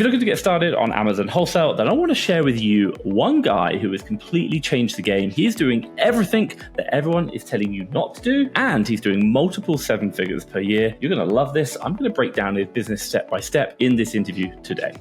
you're looking to get started on Amazon Wholesale, then I want to share with you one guy who has completely changed the game. He's doing everything that everyone is telling you not to do, and he's doing multiple seven figures per year. You're going to love this. I'm going to break down his business step by step in this interview today.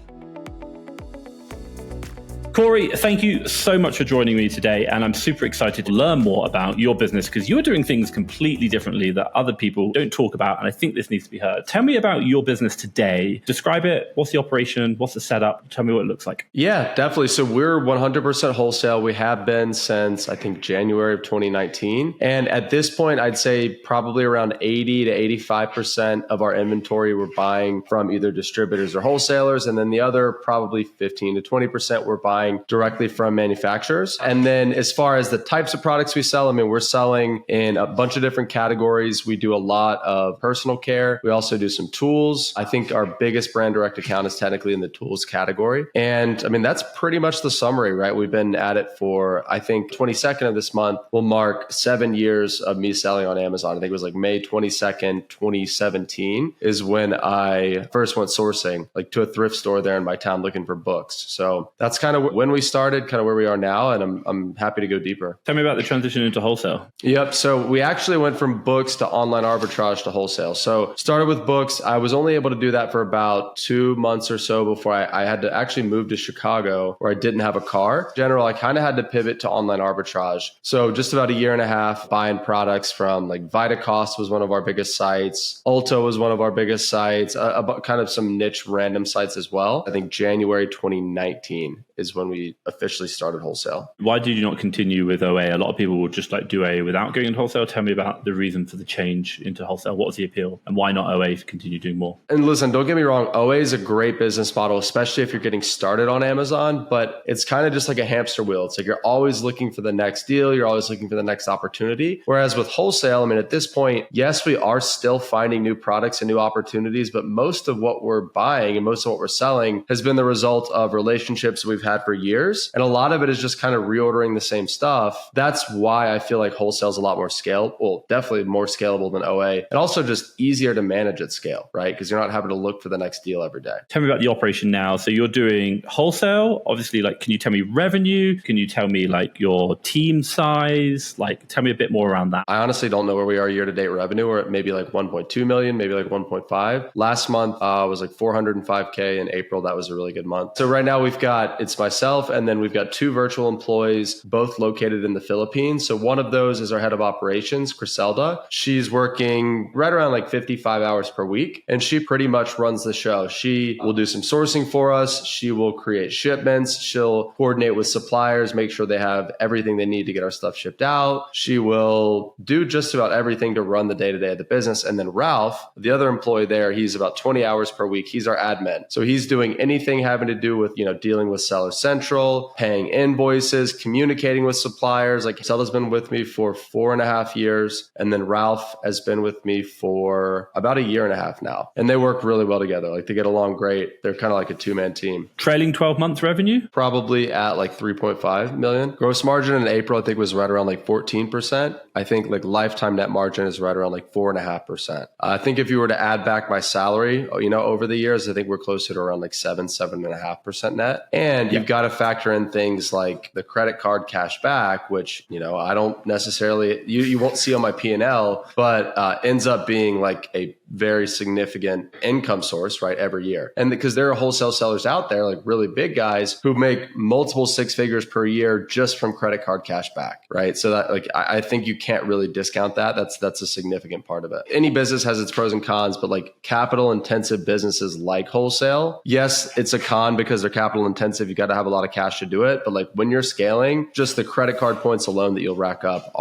Corey, thank you so much for joining me today. And I'm super excited to learn more about your business because you're doing things completely differently that other people don't talk about. And I think this needs to be heard. Tell me about your business today. Describe it. What's the operation? What's the setup? Tell me what it looks like. Yeah, definitely. So we're 100% wholesale. We have been since, I think, January of 2019. And at this point, I'd say probably around 80 to 85% of our inventory we're buying from either distributors or wholesalers. And then the other probably 15 to 20% we're buying directly from manufacturers. And then as far as the types of products we sell, I mean, we're selling in a bunch of different categories. We do a lot of personal care. We also do some tools. I think our biggest brand direct account is technically in the tools category. And I mean, that's pretty much the summary, right? We've been at it for, I think 22nd of this month will mark 7 years of me selling on Amazon. I think it was like May 22nd, 2017 is when I first went sourcing like to a thrift store there in my town looking for books. So that's kind of when we started, kind of where we are now, and I'm happy to go deeper. Tell me about the transition into wholesale. Yep. So we actually went from books to online arbitrage to wholesale. So started with books. I was only able to do that for about 2 months or so before I had to actually move to Chicago where I didn't have a car. In general, I kind of had to pivot to online arbitrage. So just about a year and a half buying products from like VitaCost was one of our biggest sites. Ulta was one of our biggest sites, kind of some niche random sites as well. I think January 2019 is when we officially started wholesale. Why did you not continue with OA? A lot of people will just like do OA without going into wholesale. Tell me about the reason for the change into wholesale. What was the appeal and why not OA to continue doing more? And listen, don't get me wrong. OA is a great business model, especially if you're getting started on Amazon, but it's kind of just like a hamster wheel. It's like you're always looking for the next deal. You're always looking for the next opportunity. Whereas with wholesale, I mean, at this point, yes, we are still finding new products and new opportunities, but most of what we're buying and most of what we're selling has been the result of relationships we've had for years. And a lot of it is just kind of reordering the same stuff. That's why I feel like wholesale is a lot more scalable. Well, definitely more scalable than OA, and also just easier to manage at scale, right? Because you're not having to look for the next deal every day. Tell me about the operation now. So you're doing wholesale, obviously, like, can you tell me revenue? Can you tell me like your team size? Like, tell me a bit more around that. I honestly don't know where we are year to date revenue. We're at maybe like 1.2 million, maybe like 1.5. Last month was like 405K in April. That was a really good month. So right now it's myself, and then we've got 2 virtual employees, both located in the Philippines. So one of those is our head of operations, Criselda. She's working right around like 55 hours per week, and she pretty much runs the show. She will do some sourcing for us. She will create shipments. She'll coordinate with suppliers, make sure they have everything they need to get our stuff shipped out. She will do just about everything to run the day-to-day of the business. And then Ralph, the other employee there, he's about 20 hours per week. He's our admin. So he's doing anything having to do with, dealing with Seller Central, paying invoices, communicating with suppliers. Like Sella's been with me for 4.5 years. And then Ralph has been with me for about a year and a half now. And they work really well together. Like they get along great. They're kind of like a 2-man team. Trailing 12 months revenue? Probably at like 3.5 million. Gross margin in April, I think was right around like 14%. I think like lifetime net margin is right around like 4.5%. I think if you were to add back my salary, over the years, I think we're closer to around like 7.5% net. And you've got to factor in things like the credit card cash back, which, I don't necessarily, you won't see on my P&L, but ends up being like a very significant income source, right, every year. And because there are wholesale sellers out there, like really big guys who make multiple 6 figures per year just from credit card cash back, right? So that like, I think you can't really discount that. That's a significant part of it. Any business has its pros and cons, but like capital intensive businesses like wholesale, yes, it's a con because they're capital intensive. You got to have a lot of cash to do it. But like when you're scaling, just the credit card points alone that you'll rack up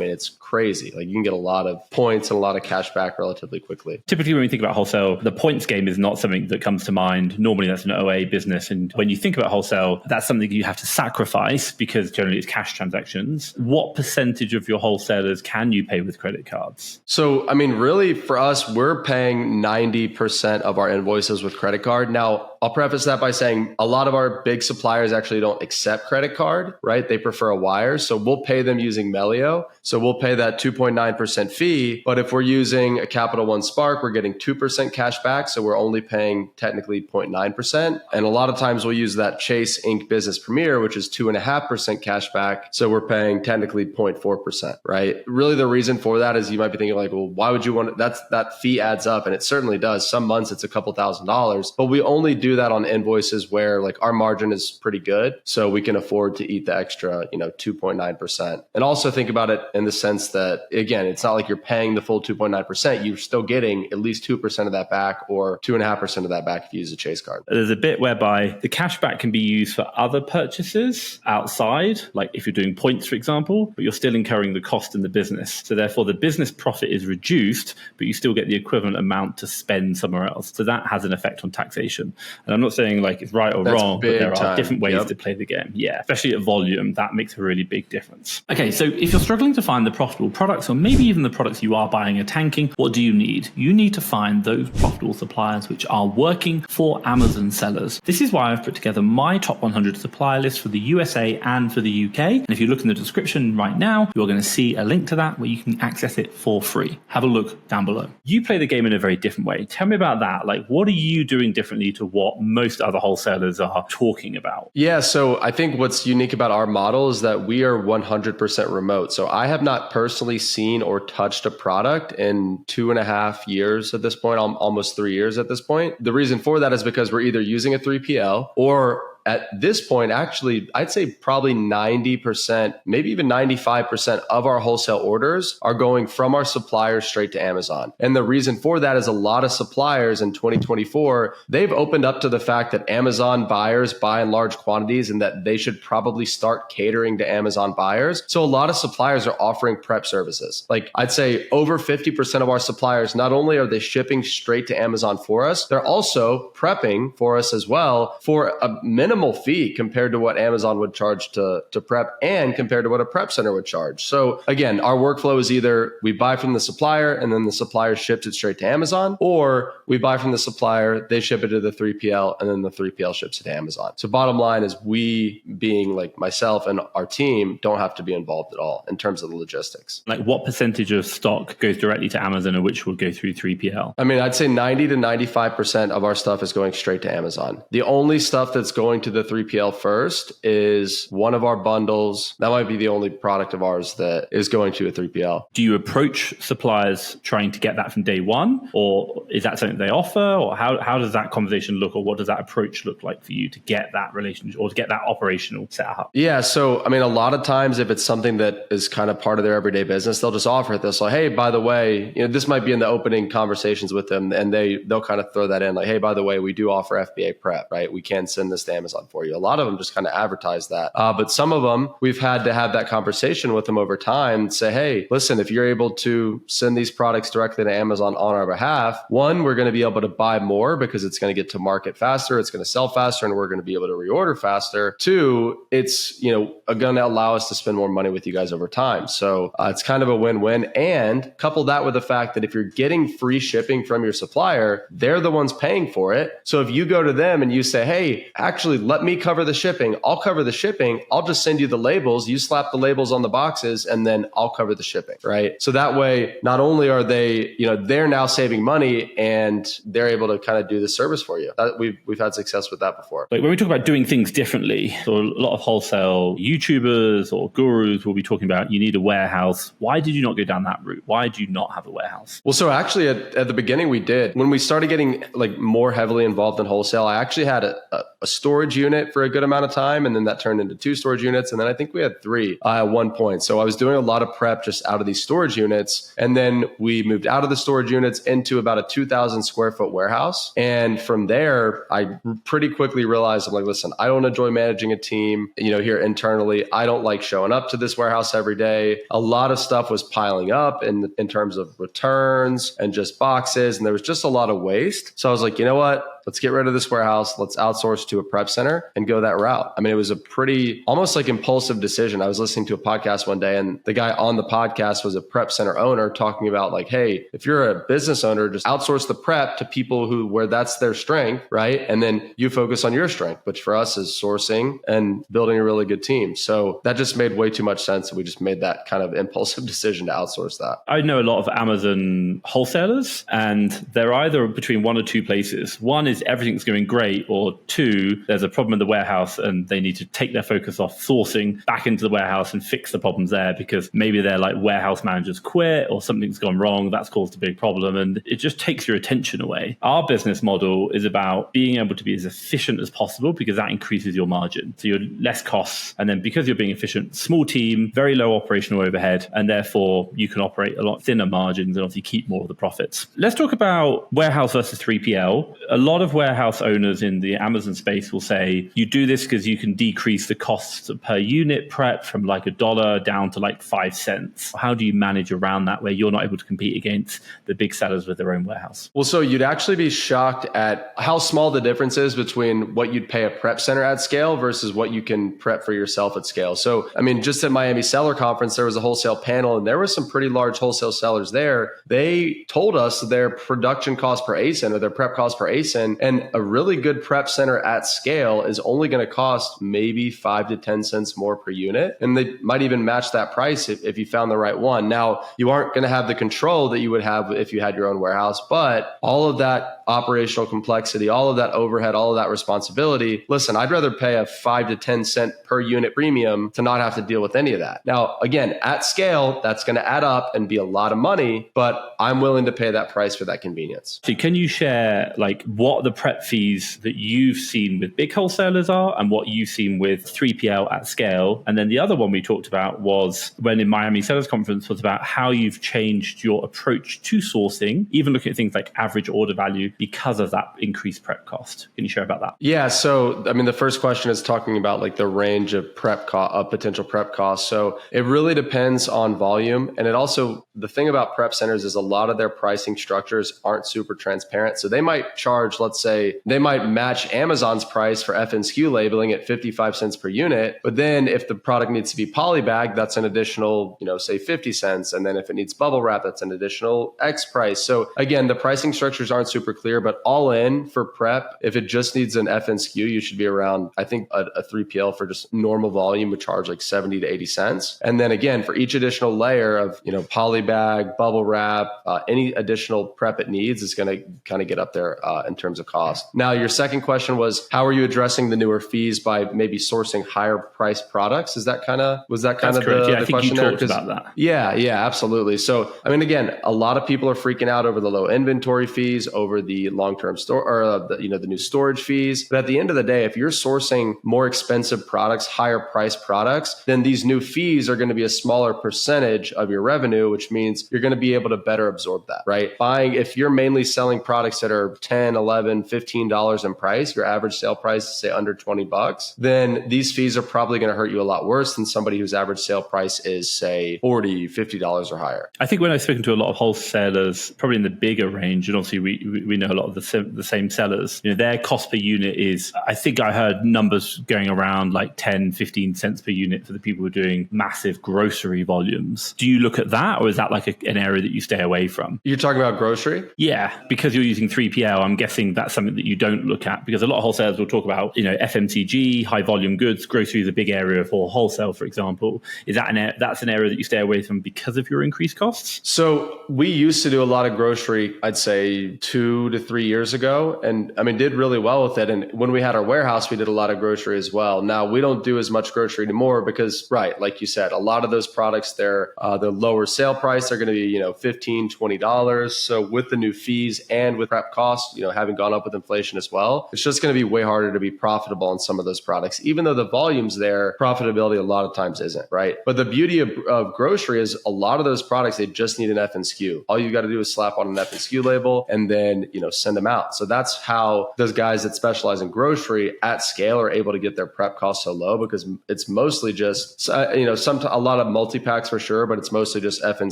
it's crazy. Like you can get a lot of points and a lot of cash back relatively quickly. Typically, when we think about wholesale, the points game is not something that comes to mind. Normally, that's an OA business. And when you think about wholesale, that's something you have to sacrifice because generally it's cash transactions. What percentage of your wholesalers can you pay with credit cards? So, really for us, we're paying 90% of our invoices with credit card. Now, I'll preface that by saying a lot of our big suppliers actually don't accept credit card, right? They prefer a wire. So we'll pay them using Melio. So we'll pay that 2.9% fee. But if we're using a Capital One Spark, we're getting 2% cash back. So we're only paying technically 0.9%. And a lot of times we'll use that Chase Inc. Business Premier, which is 2.5% cash back. So we're paying technically 0.4%, right? Really the reason for that is you might be thinking like, well, why would you want to, that fee adds up, and it certainly does. Some months it's a couple $1,000s, but we only do that on invoices where like our margin is pretty good. So we can afford to eat the extra, 2.9%. And also think about it in the sense that, again, it's not like you're paying the full 2.9%. You're still getting at least 2% of that back or 2.5% of that back if you use a Chase card. There's a bit whereby the cashback can be used for other purchases outside, like if you're doing points, for example, but you're still incurring the cost in the business. So therefore the business profit is reduced, but you still get the equivalent amount to spend somewhere else. So that has an effect on taxation. And I'm not saying like it's right or wrong, but there are different ways to play the game. Yeah, especially at volume, that makes a really big difference. Okay, so if you're struggling to find the profitable products, or maybe even the products you are buying are tanking, what do you need? You need to find those profitable suppliers which are working for Amazon sellers. This is why I've put together my top 100 supplier list for the USA and for the UK. And if you look in the description right now, you're going to see a link to that where you can access it for free. Have a look down below. You play the game in a very different way. Tell me about that. Like, what are you doing differently to what most other wholesalers are talking about? Yeah, so I think what's unique about our model is that we are 100% remote. So I have not personally seen or touched a product in 2.5 years at this point, almost 3 years at this point. The reason for that is because we're either using a 3PL or at this point, actually, I'd say probably 90%, maybe even 95% of our wholesale orders are going from our suppliers straight to Amazon. And the reason for that is a lot of suppliers in 2024, they've opened up to the fact that Amazon buyers buy in large quantities and that they should probably start catering to Amazon buyers. So a lot of suppliers are offering prep services. Like I'd say over 50% of our suppliers, not only are they shipping straight to Amazon for us, they're also prepping for us as well for a minimal fee compared to what Amazon would charge to prep and compared to what a prep center would charge. So again, our workflow is either we buy from the supplier and then the supplier ships it straight to Amazon, or we buy from the supplier, they ship it to the 3PL, and then the 3PL ships it to Amazon. So bottom line is we, being like myself and our team, don't have to be involved at all in terms of the logistics. Like what percentage of stock goes directly to Amazon and which will go through 3PL? I mean, I'd say 90 to 95% of our stuff is going straight to Amazon. The only stuff that's going to the 3PL first is one of our bundles. That might be the only product of ours that is going to a 3PL. Do you approach suppliers trying to get that from day one, or is that something they offer, or how does that conversation look, or what does that approach look like for you to get that relationship or to get that operational set up? Yeah, so I mean, a lot of times if it's something that is kind of part of their everyday business, they'll just offer it. They'll say, hey, by the way, this might be in the opening conversations with them, and they'll kind of throw that in like, hey, by the way, we do offer FBA prep, right? We can send this to Amazon for you. A lot of them just kind of advertise that. But some of them, we've had to have that conversation with them over time and say, hey, listen, if you're able to send these products directly to Amazon on our behalf, one, we're going to be able to buy more because it's going to get to market faster, it's going to sell faster, and we're going to be able to reorder faster. Two, it's going to allow us to spend more money with you guys over time. So it's kind of a win-win. And couple that with the fact that if you're getting free shipping from your supplier, they're the ones paying for it. So if you go to them and you say, hey, actually, let me cover the shipping. I'll cover the shipping. I'll just send you the labels. You slap the labels on the boxes and then I'll cover the shipping, right? So that way, not only are they, they're now saving money and they're able to kind of do the service for you. We've had success with that before. Like when we talk about doing things differently, so a lot of wholesale YouTubers or gurus will be talking about you need a warehouse. Why did you not go down that route? Why do you not have a warehouse? Well, so actually at the beginning we did. When we started getting like more heavily involved in wholesale, I actually had a storage unit for a good amount of time, and then that turned into 2 storage units, and then I think we had 3 at one point. So I was doing a lot of prep just out of these storage units, and then we moved out of the storage units into about a 2,000 square foot warehouse. And from there, I pretty quickly realized, I'm like, listen, I don't enjoy managing a team, here internally. I don't like showing up to this warehouse every day. A lot of stuff was piling up in terms of returns and just boxes, and there was just a lot of waste. So I was like, you know what? let's get rid of this warehouse. Let's outsource to a prep center and go that route. I mean, it was a pretty almost like impulsive decision. I was listening to a podcast one day and the guy on the podcast was a prep center owner talking about like, hey, if you're a business owner, just outsource the prep to people where that's their strength, right? And then you focus on your strength, which for us is sourcing and building a really good team. So that just made way too much sense. And we just made that kind of impulsive decision to outsource that. I know a lot of Amazon wholesalers, and they're either between one or two places. One is everything's going great, or two, there's a problem in the warehouse and they need to take their focus off sourcing back into the warehouse and fix the problems there because maybe their like warehouse managers quit or something's gone wrong. That's caused a big problem and it just takes your attention away. Our business model is about being able to be as efficient as possible because that increases your margin. So you're less costs. And then because you're being efficient, small team, very low operational overhead, and therefore you can operate a lot thinner margins and obviously keep more of the profits. Let's talk about warehouse versus 3PL. A lot of warehouse owners in the Amazon space will say you do this because you can decrease the costs per unit prep from like $1 down to like 5 cents. How do you manage around that where you're not able to compete against the big sellers with their own warehouse? Well, so you'd actually be shocked at how small the difference is between what you'd pay a prep center at scale versus what you can prep for yourself at scale. So, I mean, just at Miami Seller Conference, there was a wholesale panel and there were some pretty large wholesale sellers there. They told us their production cost per ASIN or their prep cost per ASIN, and a really good prep center at scale is only going to cost maybe 5 to 10 cents more per unit. And they might even match that price if you found the right one. Now, you aren't going to have the control that you would have if you had your own warehouse, but all of that operational complexity, all of that overhead, all of that responsibility. Listen, I'd rather pay a 5 to 10 cent per unit premium to not have to deal with any of that. Now, again, at scale, that's going to add up and be a lot of money, but I'm willing to pay that price for that convenience. So can you share like what the prep fees that you've seen with big wholesalers are and what you've seen with 3PL at scale? And then the other one we talked about was when in Miami Sellers Conference was about how you've changed your approach to sourcing, even looking at things like average order value because of that increased prep cost. Can you share about that? Yeah. So, I mean, the first question is talking about like the range of potential prep costs. So it really depends on volume. And it also, the thing about prep centers is a lot of their pricing structures aren't super transparent. So they might charge, let's say, they might match Amazon's price for FNSKU labeling at 55 cents per unit. But then if the product needs to be polybagged, that's an additional, say 50 cents. And then if it needs bubble wrap, that's an additional X price. So again, the pricing structures aren't super clear, but all in for prep, if it just needs an FNSKU, you should be around, I think a 3PL for just normal volume would charge like 70 to 80 cents. And then again, for each additional layer of, polybag, bubble wrap, any additional prep it needs is going to kind of get up there in terms of cost. Now, your second question was, how are you addressing the newer fees by maybe sourcing higher priced products? Was that kind of the I think question you there? talked about that. Yeah, absolutely. So, I mean, again, a lot of people are freaking out over the low inventory fees, over the long-term store or the new storage fees. But at the end of the day, if you're sourcing more expensive products, higher priced products, then these new fees are going to be a smaller percentage of your revenue, which means you're going to be able to better absorb that, right? If you're mainly selling products that are $10, $11, $15 in price, your average sale price is say under $20, then these fees are probably going to hurt you a lot worse than somebody whose average sale price is say $40, $50 or higher. I think when I've spoken to a lot of wholesalers, probably in the bigger range, and obviously we know a lot of the same sellers, their cost per unit is, I think I heard numbers going around like 10, 15 cents per unit for the people who are doing massive grocery volumes. Do you look at that, or is that like an area that you stay away from? You're talking about grocery? Yeah, because you're using 3PL, I'm guessing that's something that you don't look at, because a lot of wholesalers will talk about, FMCG, high volume goods. Grocery is a big area for wholesale, for example. Is that that's an area that you stay away from because of your increased costs? So we used to do a lot of grocery, I'd say 2 to 3 years ago, and I mean, did really well with it. And when we had our warehouse, we did a lot of grocery as well. Now we don't do as much grocery anymore because, right, like you said, a lot of those products, they're the lower sale price, they're going to be, $15, $20. So with the new fees and with prep costs, having gone up with inflation as well, it's just going to be way harder to be profitable on some of those products, even though the volume's there, profitability a lot of times isn't, right? But the beauty of grocery is a lot of those products, they just need an FNSKU. All you got to do is slap on an FNSKU label, and then, send them out. So that's how those guys that specialize in grocery at scale are able to get their prep costs so low, because it's mostly just, a lot of multi-packs for sure, but it's mostly just F and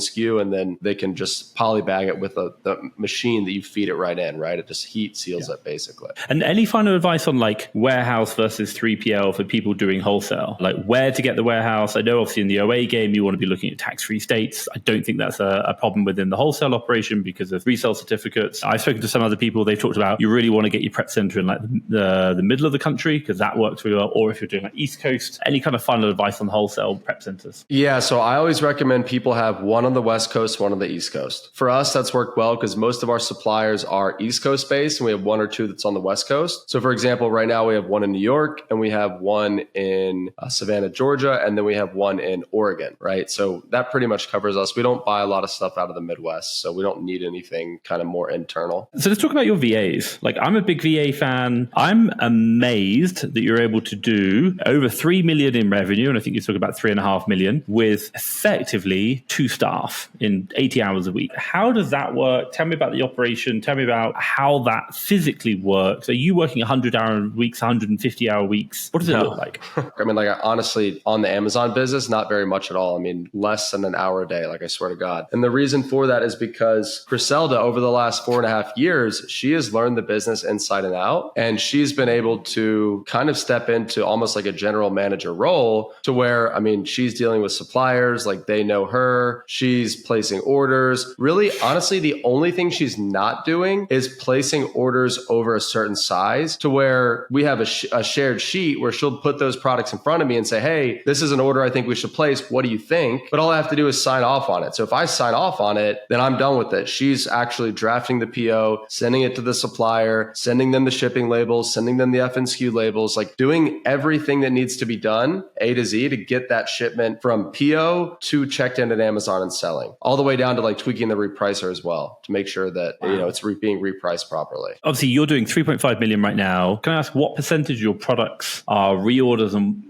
SKU, and then they can just polybag it with the machine that you feed it right in, right? It just heat seals it basically. And any final advice on like warehouse versus 3PL for people doing wholesale? Like where to get the warehouse? I know obviously in the OA game, you want to be looking at tax-free states. I don't think that's a problem within the wholesale operation because of resale certificates. I've spoken to some other people, they've talked about you really want to get your prep center in like the middle of the country because that works really well. Or if you're doing like East Coast, any kind of final advice on wholesale prep centers? Yeah, so I always recommend people have one on the West Coast, one on the East Coast. For us, that's worked well because most of our suppliers are East Coast based and we have one or two that's on the West Coast. So for example, right now we have one in New York and we have one in Savannah, Georgia, and then we have one in Oregon, right? So that pretty much covers us. We don't buy a lot of stuff out of the Midwest, so we don't need anything kind of more internal. So let's talk about your VAs. Like I'm a big VA fan. I'm amazed that you're able to do over 3 million in revenue, and I think you talk about 3.5 million with effectively 2 staff in 80 hours a week. How does that work? Tell me about the operation. Tell me about how that physically works. Are you working 100-hour weeks, 150-hour weeks? What does it look like? I mean, like honestly, on the Amazon business, not very much at all. I mean, less than an hour a day, like I swear to God. And the reason for that is because Griselda, over the last 4.5 years, she has learned the business inside and out. And she's been able to kind of step into almost like a general manager role to where, I mean, she's dealing with suppliers, like they know her. She's placing orders. Really, honestly, the only thing she's not doing is placing orders over a certain size to where we have a shared sheet where she'll put those products in front of me and say, hey, this is an order I think we should place. What do you think? But all I have to do is sign off on it. So if I sign off on it, then I'm done with it. She's actually drafting the PO, sending it to the supplier, sending them the shipping labels, sending them the F and SKU labels, like doing everything that needs to be done A to Z to get that shipment from PO to checked in at Amazon and selling, all the way down to like tweaking the repricer as well to make sure that it's being repriced properly. Obviously, you're doing 3.5 million right now. Can I ask what percentage of your products are reorders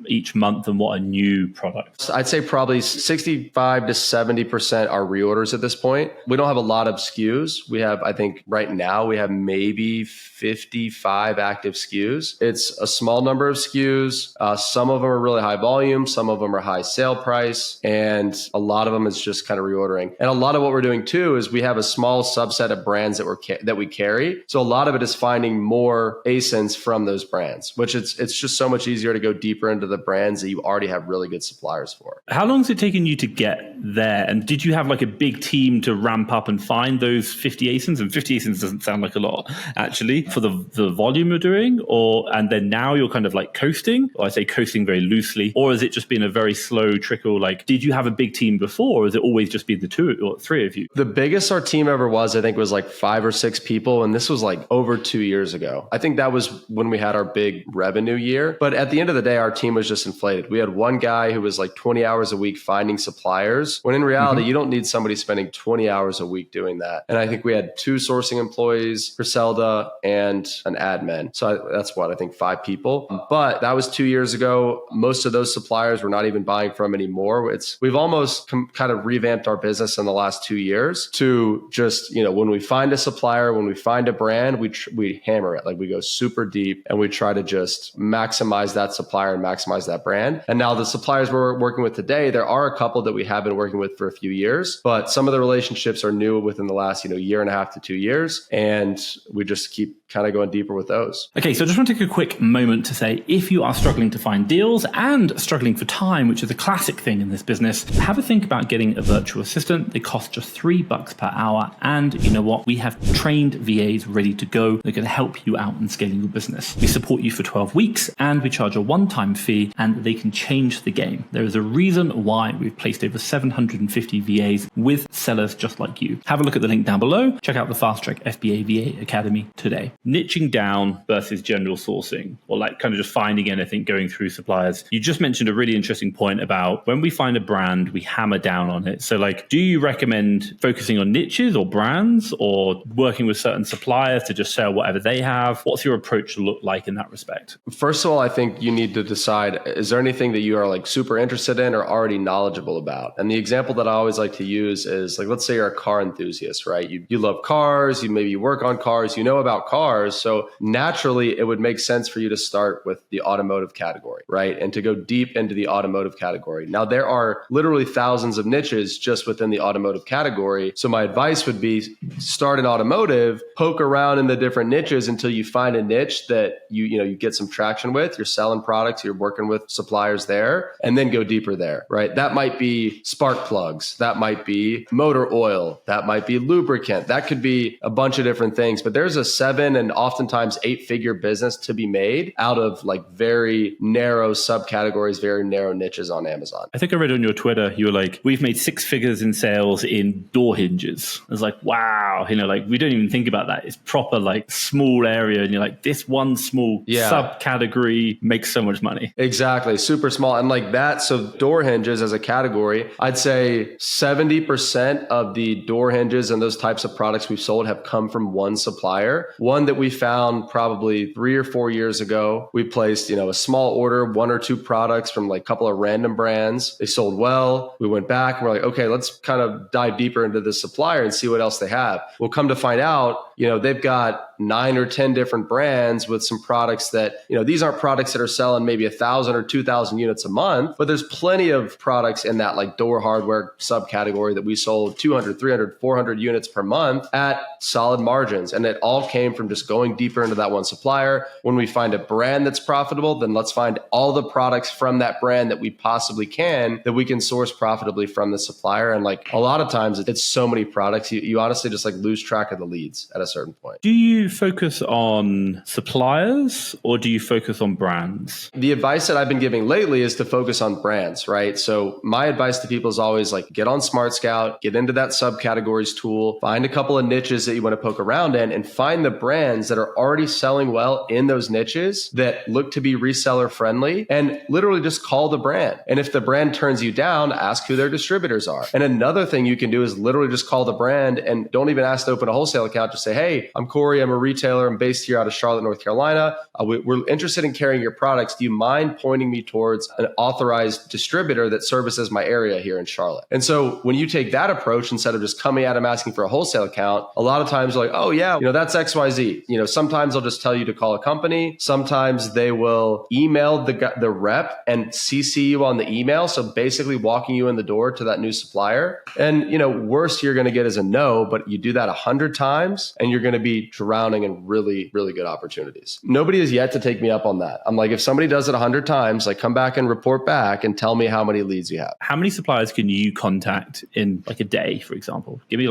each month and what are new products? I'd say probably 65 to 70% are reorders at this point. We don't have a lot of SKUs. We have, I think right now we have maybe 55 active SKUs. It's a small number of SKUs. Some of them are really high volume. Some of them are high sale price. And a lot of them is just kind of reordering. And a lot of what we're doing too is we have a small subset of brands that we carry. So a lot of it is finding more ASINs from those brands, which it's just so much easier to go deeper into the brands that you already have really good suppliers for. How long has it taken you to get there? And did you have like a big team to ramp up and find those 50 ASINs? And 50 ASINs doesn't sound like a lot actually for the volume you're doing, and then now you're kind of like coasting, or I say coasting very loosely, or has it just been a very slow trickle? Like, did you have a big team before, or has it always just been the 2 or 3 of you? The biggest our team ever was, I think, was like 5 or 6 people. And this was like over 2 years ago. I think that was when we had our big revenue year. But at the end of the day, our team was just inflated. We had one guy who was like 20 hours a week finding suppliers, when in reality, you don't need somebody spending 20 hours a week doing that. And I think we had 2 sourcing employees, Griselda, and an admin. So that's what, I think 5 people. But that was 2 years ago. Most of those suppliers we're not even buying from anymore. We've almost kind of revamped our business in the last 2 years to just, when we find a supplier, when we find a brand, we hammer it. Like we go super deep and we try to just maximize that supplier and maximize that brand. And now the suppliers we're working with today, there are a couple that we have been working with for a few years, but some of the relationships are new within the last, year and a half to 2 years. And we just keep kind of going deeper with those. Okay, so I just want to take a quick moment to say, if you are struggling to find deals and struggling for time, which is a classic thing in this business, have a think about getting a virtual assistant. They cost just $3 per hour. And you know what? We have trained VAs ready to go. They're going to help you out in scaling your business. We support you for 12 weeks and we charge a one-time fee, and they can change the game. There is a reason why we've placed over 750 VAs with sellers just like you. Have a look at the link down below. Check out the FastTrackFBA VA Academy today. Niching down versus general sourcing, or like kind of just finding anything going through suppliers. You just mentioned a really interesting point about when we find a brand, we hammer down on it. So like, do you recommend focusing on niches or brands, or working with certain suppliers to just sell whatever they have? What's your approach look like in that respect? First of all, I think you need to decide side, is there anything that you are like super interested in or already knowledgeable about? And the example that I always like to use is like, let's say you're a car enthusiast, right? You love cars, you work on cars, you know about cars. So naturally, it would make sense for you to start with the automotive category, right? And to go deep into the automotive category. Now, there are literally thousands of niches just within the automotive category. So my advice would be start in automotive, poke around in the different niches until you find a niche that you get some traction with. You're selling products, you're working with suppliers there, and then go deeper there, right? That might be spark plugs. That might be motor oil. That might be lubricant. That could be a bunch of different things, but there's a 7 and oftentimes 8-figure business to be made out of like very narrow subcategories, very narrow niches on Amazon. I think I read on your Twitter, you were like, we've made 6 figures in sales in door hinges. I was like, wow, like we don't even think about that. It's proper like small area. And you're like, this one small subcategory makes so much money. Exactly. Super small. And like that. So door hinges as a category, I'd say 70% of the door hinges and those types of products we've sold have come from one supplier. One that we found probably 3 or 4 years ago. We placed, a small order, 1 or 2 products from like a couple of random brands. They sold well. We went back and we're like, okay, let's kind of dive deeper into this supplier and see what else they have. We'll come to find out, they've got 9 or 10 different brands with some products that, these aren't products that are selling maybe 1,000 or 2,000 units a month, but there's plenty of products in that like door hardware subcategory that we sold 200, 300, 400 units per month at solid margins. And it all came from just going deeper into that one supplier. When we find a brand that's profitable, then let's find all the products from that brand that we possibly can that we can source profitably from the supplier. And like a lot of times it's so many products, you honestly just like lose track of the leads at a certain point. Do you focus on suppliers or do you focus on brands? The advice that I've been giving lately is to focus on brands, right? So my advice to people is always like, get on Smart Scout, get into that subcategories tool, find a couple of niches that you want to poke around in and find the brands that are already selling well in those niches that look to be reseller friendly and literally just call the brand. And if the brand turns you down, ask who their distributors are. And another thing you can do is literally just call the brand and don't even ask to open a wholesale account. Just say, hey, I'm Corey. I'm a retailer. I'm based here out of Charlotte, North Carolina. We're interested in carrying your products. Do you mind pointing me towards an authorized distributor that services my area here in Charlotte? And so when you take that approach, instead of just coming at them asking for a wholesale account, a lot of times they're like, oh yeah, that's XYZ. Sometimes they'll just tell you to call a company. Sometimes they will email the rep and CC you on the email. So basically walking you in the door to that new supplier. And, worst you're going to get is a no, but you do that 100 times and you're going to be drowning in really, really good opportunities. Nobody has yet to take me up on that. I'm like, if somebody does it 100 times, like come back and report back and tell me how many leads you have. How many suppliers can you contact in like a day, for example? Give me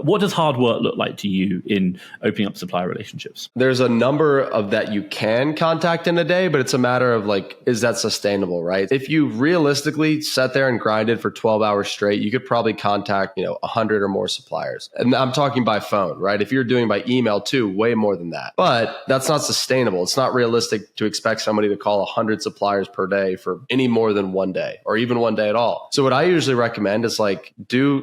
what does hard work look like to you in opening up supplier relationships? There's a number of that you can contact in a day, but it's a matter of like, is that sustainable, right? If you realistically sat there and grinded for 12 hours straight, you could probably contact, 100 or more suppliers. And I'm talking by phone, right? If you're doing by email too, way more than that. But that's not sustainable. It's not realistic to expect somebody to call 100 suppliers per day for any more than one day or even one day at all. So what I usually recommend is like,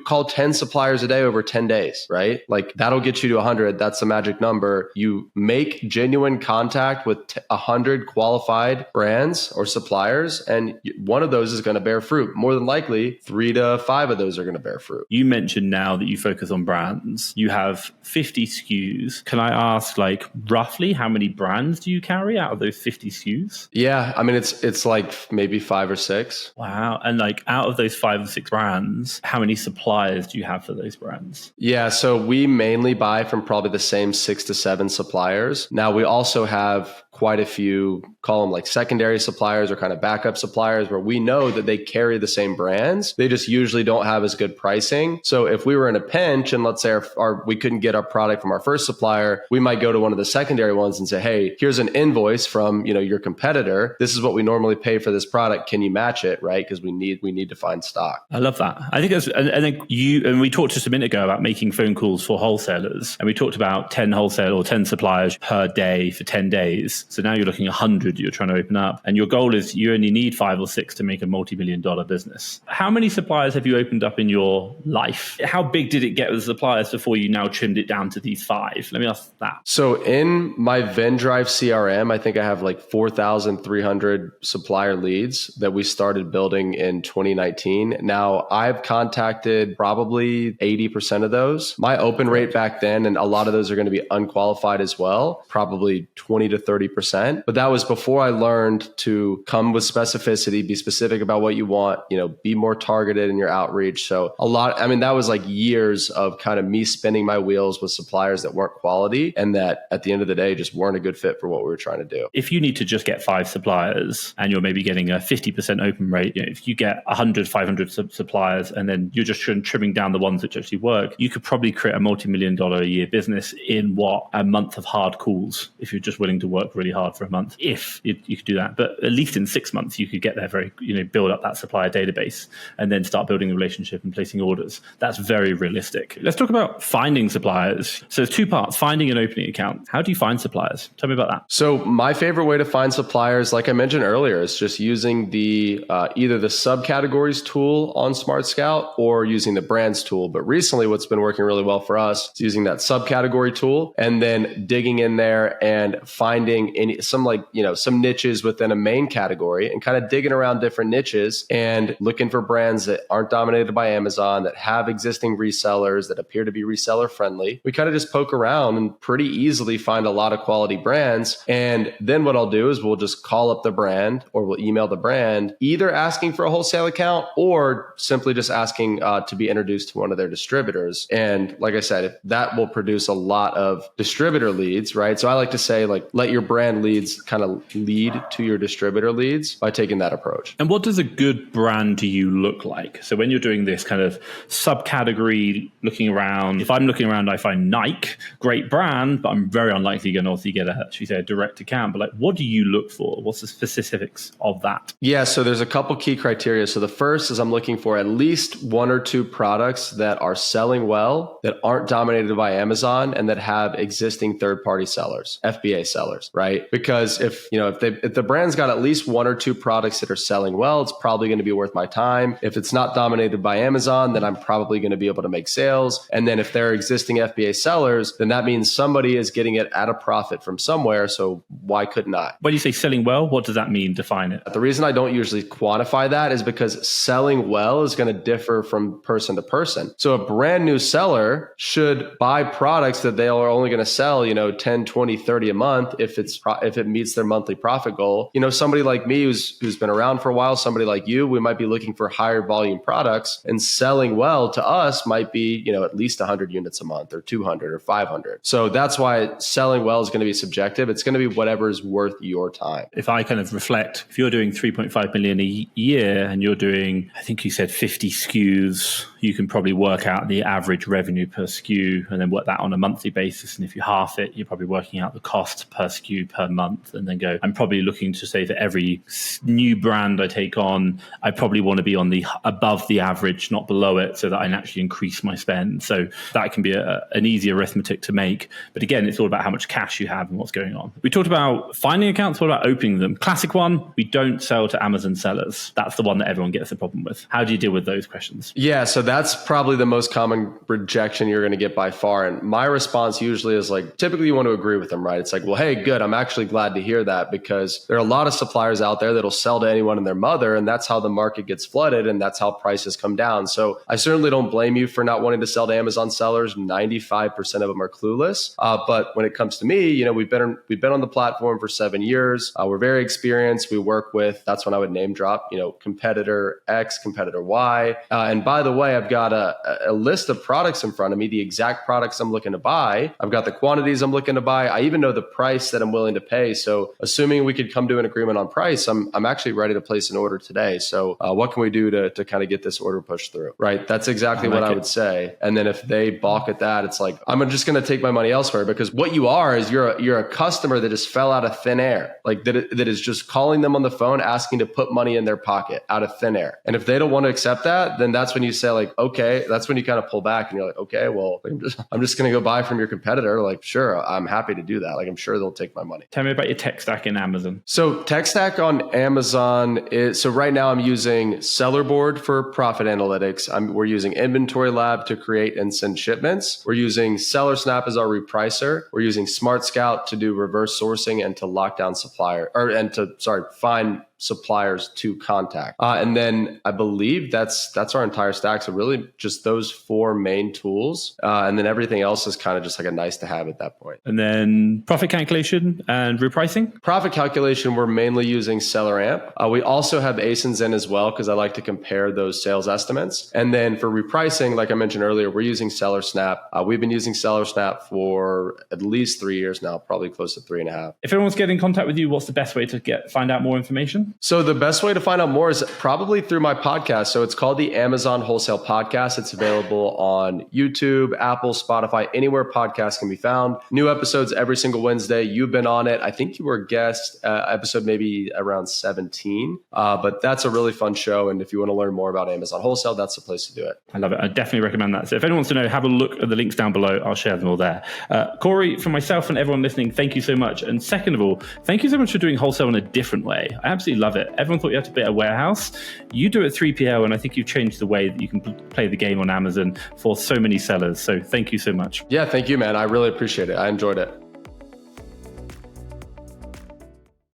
call 10 suppliers a day over 10 days, right? Like that'll get you to 100. That's the magic number. You make genuine contact with 100 qualified brands or suppliers, and one of those is going to bear fruit. More than likely, 3 to 5 of those are going to bear fruit. You mentioned now that you focus on brands. You have 50 SKUs. Can I ask, like, roughly how many brands do you carry out of those 50 SKUs? Yeah, I mean, it's like maybe 5 or 6. Wow. And like out of those 5 or 6 brands, how many suppliers do you have for those brands? Yeah, so we mainly buy from probably the same 6 to 7 suppliers. Now, we also have quite a few, call them like secondary suppliers or kind of backup suppliers, where we know that they carry the same brands. They just usually don't have as good pricing. So if we were in a pinch and let's say we couldn't get our product from our first supplier, we might go to one of the secondary ones and say, hey, here's an invoice from your competitor. This is what we normally pay for this product. Can you match it? Right? Because we need to find stock. I love that. I think and we talked just a minute ago about making phone calls for wholesalers, and we talked about 10 wholesale or 10 suppliers per day for 10 days. So now you're looking at 100 you're trying to open up. And your goal is you only need 5 or 6 to make a multi-million-dollar business. How many suppliers have you opened up in your life? How big did it get with the suppliers before you now trimmed it down to these 5? Let me ask that. So in my Vendrive CRM, I think I have like 4,300 supplier leads that we started building in 2019. Now I've contacted probably 80% of those. My open rate back then, and a lot of those are going to be unqualified as well, probably 20 to 30%. But that was before I learned to come with specificity, be specific about what you want, be more targeted in your outreach. So that was like years of kind of me spinning my wheels with suppliers that weren't quality and that at the end of the day just weren't a good fit for what we were trying to do. If you need to just get 5 suppliers and you're maybe getting a 50% open rate, if you get 100, 500 suppliers and then you're just trimming down the ones that actually work, you could probably create a multi-million-dollar a year business in a month of hard calls, if you're just willing to work really hard for a month. If you could do that, but at least in 6 months you could get there build up that supplier database and then start building a relationship and placing orders. That's very realistic. Let's talk about finding suppliers. So there's 2 parts: finding and opening account. How do you find suppliers? Tell me about that. So my favorite way to find suppliers, like I mentioned earlier, is just using the either the subcategories tool on Smart Scout or using the brands tool. But recently what's been working really well for us is using that subcategory tool and then digging in there and finding some niches within a main category and kind of digging around different niches and looking for brands that aren't dominated by Amazon, that have existing resellers, that appear to be reseller friendly. We kind of just poke around and pretty easily find a lot of quality brands. And then what I'll do is we'll just call up the brand or we'll email the brand, either asking for a wholesale account or simply just asking to be introduced to one of their distributors. And like I said, that will produce a lot of distributor leads, right? So I like to say, let your brand leads kind of lead to your distributor leads by taking that approach. And what does a good brand to you look like? So when you're doing this kind of subcategory looking around, if I'm looking around, I find Nike, great brand, but I'm very unlikely going to get a direct account. But what do you look for? What's the specifics of that? Yeah, so there's a couple key criteria. So the first is I'm looking for at least 1 or 2 products that are selling well, that aren't dominated by Amazon, and that have existing third-party sellers, FBA sellers, right? Because if the brand's got at least 1 or 2 products that are selling well, it's probably going to be worth my time. If it's not dominated by Amazon, then I'm probably going to be able to make sales. And then if they're existing FBA sellers, then that means somebody is getting it at a profit from somewhere. So why couldn't I? When you say selling well, what does that mean? Define it. The reason I don't usually quantify that is because selling well is going to differ from person to person. So a brand new seller should buy products that they are only going to sell, 10, 20, 30 a month if it meets their monthly profit goal. Somebody like me who's been around for a while, somebody like you, we might be looking for higher volume products, and selling well to us might be, at least 100 units a month or 200 or 500. So that's why selling well is going to be subjective. It's going to be whatever is worth your time. If I kind of reflect, if you're doing 3.5 million a year and you're doing, I think you said 50 SKUs, you can probably work out the average revenue per SKU and then work that on a monthly basis. And if you half it, you're probably working out the cost per SKU per month and then go, I'm probably looking to say that every new brand I take on, I probably want to be on the above the average, not below it, so that I can actually increase my spend. So that can be an easy arithmetic to make. But again, it's all about how much cash you have and what's going on. We talked about finding accounts, what about opening them? Classic one, we don't sell to Amazon sellers. That's the one that everyone gets a problem with. How do you deal with those questions? Yeah, so that's probably the most common rejection you're going to get by far. And my response usually is typically you want to agree with them, right? It's well, hey, good. I'm actually glad to hear that, because there are a lot of suppliers out there that'll sell to anyone and their mother. And that's how the market gets flooded. And that's how prices come down. So I certainly don't blame you for not wanting to sell to Amazon sellers. 95% of them are clueless. But when it comes to me, we've been on the platform for 7 years. We're very experienced. We work with, that's when I would name drop, competitor X, competitor Y. And by the way, I've got a list of products in front of me, the exact products I'm looking to buy. I've got the quantities I'm looking to buy. I even know the price that I'm willing to pay. So assuming we could come to an agreement on price, I'm actually ready to place an order today. So what can we do to kind of get this order pushed through? Right. That's exactly what I would say. And then if they balk at that, it's I'm just going to take my money elsewhere, because what you are is you're a customer that just fell out of thin air, that is just calling them on the phone, asking to put money in their pocket out of thin air. And if they don't want to accept that, then that's when you say like, okay, that's when you kind of pull back and you're like, okay, well, I'm just going to go buy from your competitor. Like, sure, I'm happy to do that. Like, I'm sure they'll take my money. Tell me about your tech stack in Amazon. So tech stack on Amazon is, so right now I'm using Seller Board for profit analytics. We're using Inventory Lab to create and send shipments. We're using Seller Snap as our repricer. We're using Smart Scout to do reverse sourcing and to lock down find suppliers to contact. And then I believe that's our entire stack. So really just those 4 main tools. And then everything else is kind of just like a nice to have at that point. And then profit calculation and repricing? Profit calculation, we're mainly using Seller Amp. We also have ASINs in as well because I like to compare those sales estimates. And then for repricing, like I mentioned earlier, we're using Seller Snap. We've been using Seller Snap for at least 3 years now, probably close to 3.5. If everyone's getting in contact with you, what's the best way to find out more information? So the best way to find out more is probably through my podcast. So it's called the Amazon Wholesale Podcast. It's available on YouTube, Apple, Spotify, anywhere podcasts can be found. New episodes every single Wednesday. You've been on it. I think you were a guest, episode maybe around 17. But that's a really fun show. And if you want to learn more about Amazon Wholesale, that's the place to do it. I love it. I definitely recommend that. So if anyone wants to know, have a look at the links down below. I'll share them all there. Corey, from myself and everyone listening, thank you so much. And second of all, thank you so much for doing wholesale in a different way. I absolutely love it. Everyone thought you had to be at a warehouse. You do it 3PL, and I think you've changed the way that you can play the game on Amazon for so many sellers. So thank you so much. Yeah, thank you, man. I really appreciate it. I enjoyed it.